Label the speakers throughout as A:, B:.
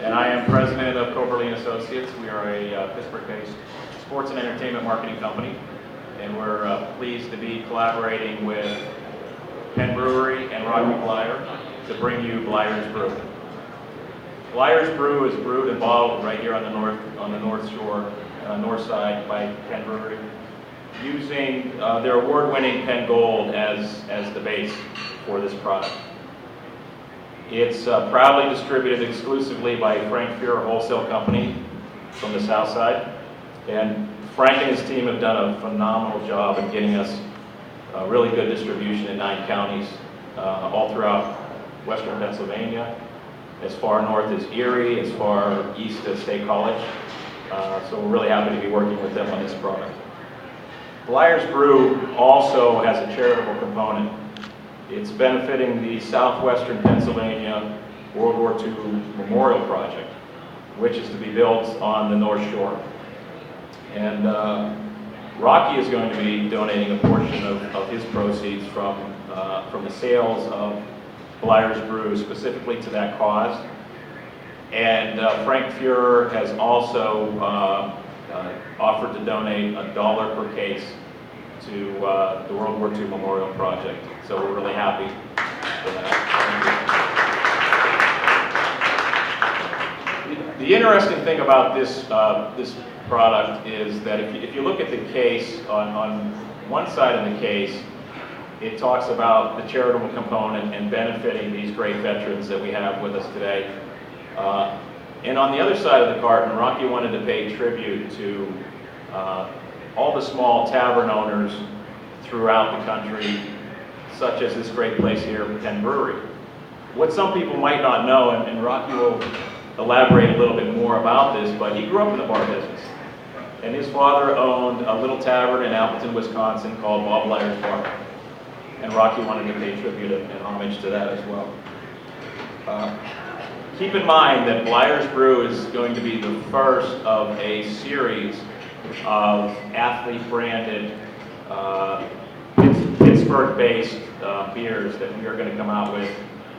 A: and I am president of Koeberle Associates. We are a Pittsburgh-based sports and entertainment marketing company, and we're pleased to be collaborating with Penn Brewery and Bleier to bring you Bleier's Brew. Bleier's Brew is brewed and bottled right here on the North Shore, north side by Penn Brewery, using their award-winning Penn Gold as the base for this product. It's proudly distributed exclusively by Frank Fuhrer Wholesale Company from the south side, and Frank and his team have done a phenomenal job in getting us really good distribution in 9 counties, all throughout western Pennsylvania, as far north as Erie, as far east as State College. So we're really happy to be working with them on this product. Bleier's Brew also has a charitable component. It's benefiting the Southwestern Pennsylvania World War II Memorial Project, which is to be built on the North Shore. And Rocky is going to be donating a portion of his proceeds from the sales of Bleier's Brew specifically to that cause. And Frank Fuhrer has also offered to donate $1 per case to the World War II Memorial Project. So we're really happy for that. The interesting thing about this product is that if you look at the case, on one side of the case, it talks about the charitable component and benefiting these great veterans that we have with us today. And on the other side of the carton, Rocky wanted to pay tribute to all the small tavern owners throughout the country, such as this great place here, Penn Brewery. What some people might not know, and Rocky will elaborate a little bit more about this, but he grew up in the bar business. And his father owned a little tavern in Appleton, Wisconsin called Bob Bleier's Bar. And Rocky wanted to pay tribute and homage to that as well. Keep in mind that Bleier's Brew is going to be the first of a series of athlete-branded, Pittsburgh-based beers that we are going to come out with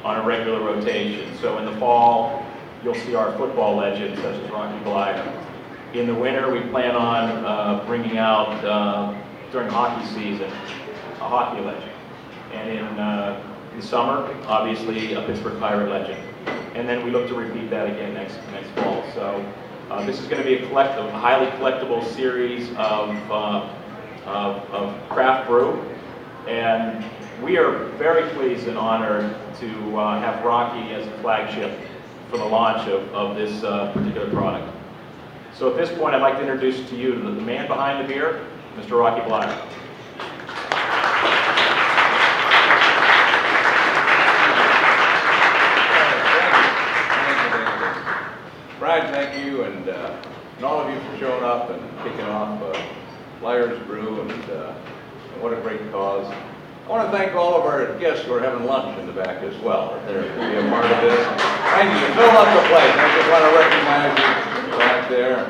A: on a regular rotation. So in the fall, you'll see our football legends such as Rocky Bleier. In the winter, we plan on bringing out, during hockey season, a hockey legend. And in the summer, obviously, a Pittsburgh Pirate legend. And then we look to repeat that again next fall. So this is going to be a highly collectible series of craft brew. And we are very pleased and honored to have Rocky as a flagship for the launch of this particular product. So at this point, I'd like to introduce to you the man behind the beer, Mr. Rocky Bleier.
B: Brian, thank you, and all of you for showing up and kicking off Bleier's Brew, and what a great cause. I want to thank all of our guests who are having lunch in the back as well. They're to be a part of this. Thank you. Fill up the place. I just want to recognize you back there.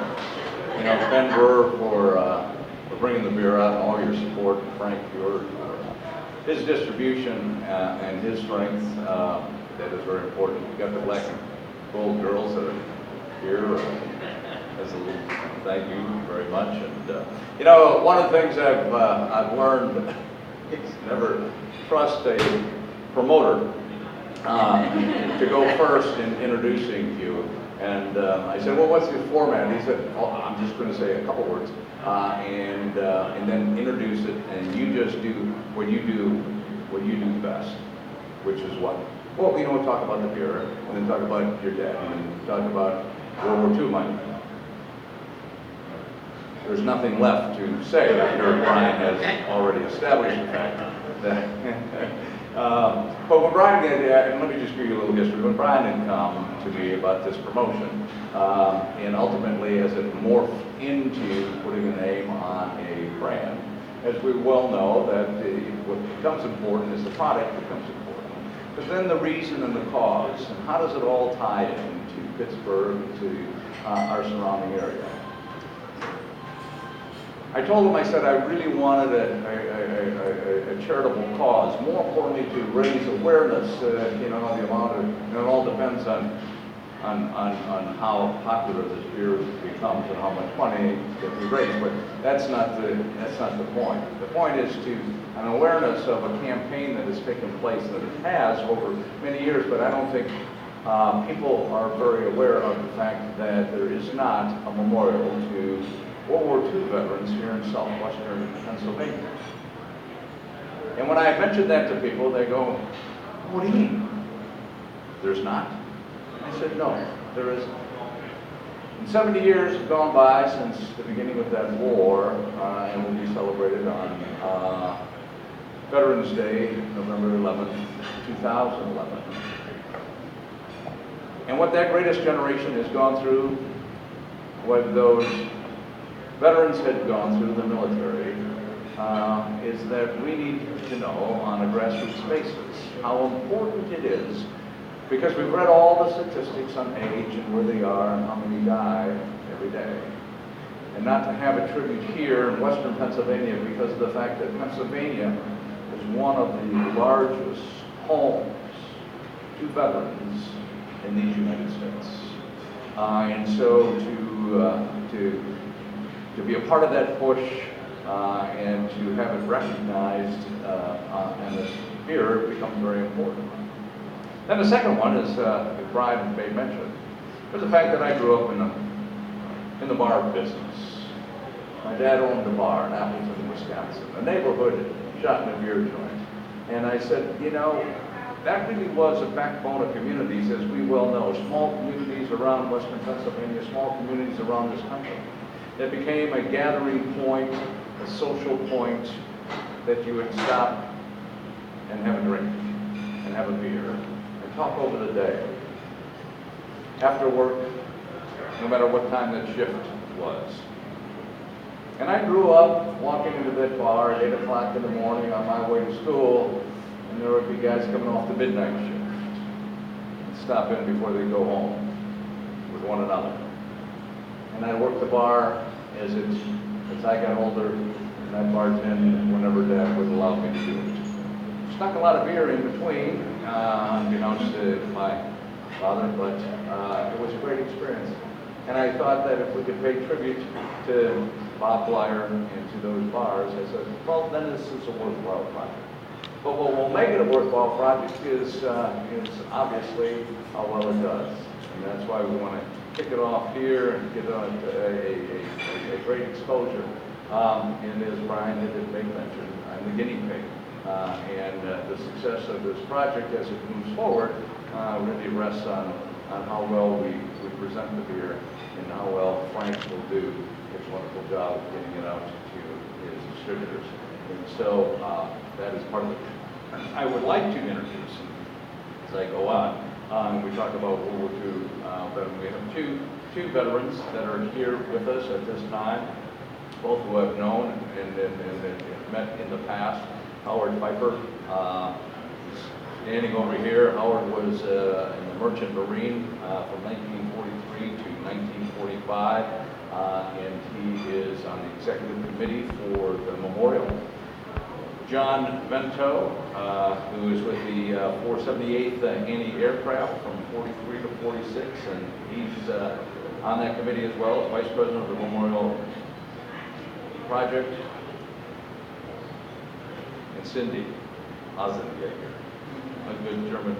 B: You know, Penn Brewer for bringing the beer out, and all your support, and Frank Fuhrer for his distribution and his strength. That is very important. We got the black and gold girls that are here as a little thank you very much. And you know, one of the things I've learned is never trust a promoter to go first in introducing you. And I said, well, what's the format? He said, oh, I'm just going to say a couple words and then introduce it, and you just do what you do best, which is what? Well, you know, talk about the beer, and then talk about your dad, and then talk about World War II money. There's nothing left to say after Brian has already established the fact that. But when Brian did, and let me just give you a little history. When Brian had come to me about this promotion, and ultimately as it morphed into putting a name on a brand, as we well know, that what becomes important is the product becomes important. But then the reason and the cause, and how does it all tie into Pittsburgh, to our surrounding area? I told him, I said, I really wanted a charitable cause. More importantly, to raise awareness, you know, the amount of, it all depends on on how popular this beer becomes and how much money that we raise, but that's not the point. The point is an awareness of a campaign that has taken place, that it has over many years, but I don't think people are very aware of the fact that there is not a memorial to World War II veterans here in southwestern Pennsylvania. And when I mention that to people, they go, "What do you mean? There's not?" I said, "No, there isn't." And 70 years have gone by since the beginning of that war, and will be celebrated on Veterans Day, November 11th, 2011. And what that greatest generation has gone through, what those veterans had gone through the military, is that we need to know on a grassroots basis how important it is, because we've read all the statistics on age and where they are and how many die every day. And not to have a tribute here in western Pennsylvania because of the fact that Pennsylvania is one of the largest homes to veterans in these United States. And so to be a part of that push and to have it recognized and this beer becomes very important. Then the second one is, Brian may mention, was the fact that I grew up in the bar business. My dad owned a bar in Appleton, Wisconsin, a neighborhood shot in a beer joint. And I said, you know, that really was a backbone of communities, as we well know, small communities around western Pennsylvania, small communities around this country. It became a gathering point, a social point, that you would stop and have a drink and have a beer and talk over the day. After work, no matter what time that shift was. And I grew up walking into that bar at 8 o'clock in the morning on my way to school, and there would be guys coming off the midnight shift and stop in before they go home with one another. And I worked the bar as I got older, and I bartended whenever Dad would allow me to do it. Snuck a lot of beer in between, unbeknownst to my father, but it was a great experience. And I thought that if we could pay tribute to Bob Bleier and to those bars, I said, well, then this is a worthwhile project. But what will make it a worthwhile project is obviously how well it does. And that's why we want to kick it off here and get on a great exposure. And as Brian had made mention, I'm the guinea pig. And the success of this project as it moves forward really rests on how well we present the beer and how well Frank will do his wonderful job of getting it out to his distributors. And so that is part of it. I would like to introduce, as I go on, we talk about World War II, but we have two veterans that are here with us at this time, both who I've known and met in the past. Howard Pfeiffer, standing over here. Howard was in the Merchant Marine from 1943 to 1945, and he is on the executive committee for the memorial. John Vento, who is with the 478th Anti-Aircraft from 43 to 46, and he's on that committee as well as Vice President of the Memorial Project. And Cindy Ozenjager, a good German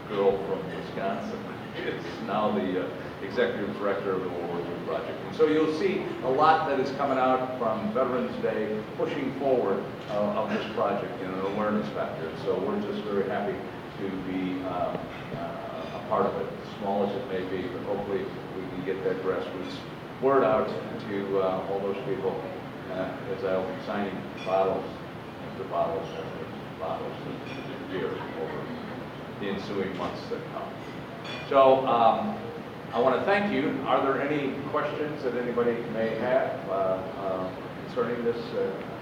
B: girl from Wisconsin, is now the Executive Director of the World War II Project. And so you'll see a lot that is coming out from Veterans Day, pushing forward of this project in an awareness factor. So we're just very happy to be a part of it, small as it may be, but hopefully we can get that grassroots word out to all those people as I'll be signing bottles after bottles after bottles of beer over the ensuing months that come. So I want to thank you. Are there any questions that anybody may have concerning this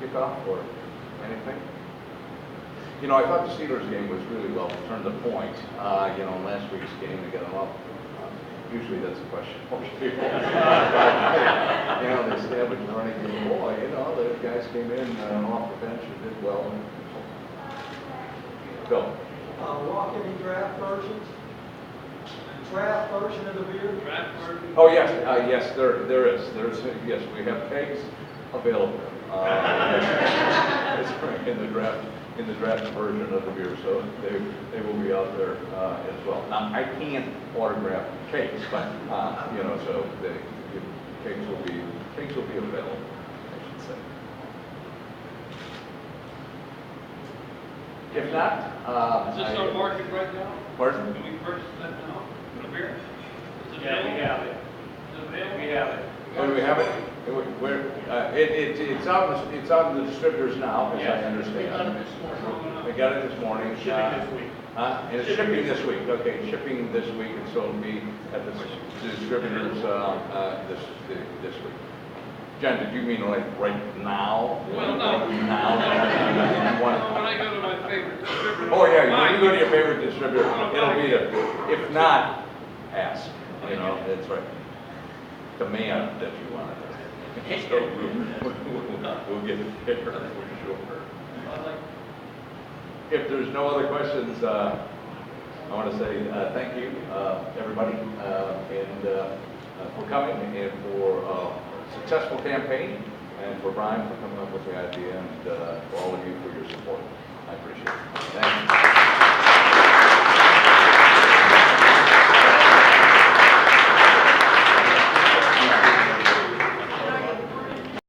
B: kickoff or anything? You know, I thought the Steelers game was really well turned to point. You know, last week's game, they got them up. Usually that's a question for you. You know, the established running game, boy, you know, the guys came in off the bench and did well. Go.
C: Walk-in draft versions. draft version of the beer?
D: Draft version?
B: Oh, yes, yes, there is. Yes, we have kegs available. It's in the draft version of the beer, so they will be out there as well. Now, I can't autograph kegs, but you know, so the kegs will be available, I should say. If not,
D: Is this on market right now?
B: Pardon?
D: Can we purchase that now? The beer? Is it
A: Yeah, we
D: available?
A: have it.
D: Is it available?
A: We have it.
B: Oh, do we have it? It's on the distributors now, as I understand. We got it this morning.
A: Shipping this week.
B: And it's shipping this week, okay, shipping this week, and so it'll be at the distributors this week. John, did you mean like right now?
D: Well, no.
B: Now? You want-
D: When I go to my favorite distributor.
B: Oh, yeah, when you go to
D: mine.
B: your favorite distributor, it'll be there. If not, ask, you know, that's right. Demand that you want it. So we'll get it there for sure.
D: I like
B: If there's no other questions, I want to say thank you, everybody, and for coming, and for a successful campaign, and for Brian for coming up with the idea, and for all of you for your support. I appreciate it. Thank you.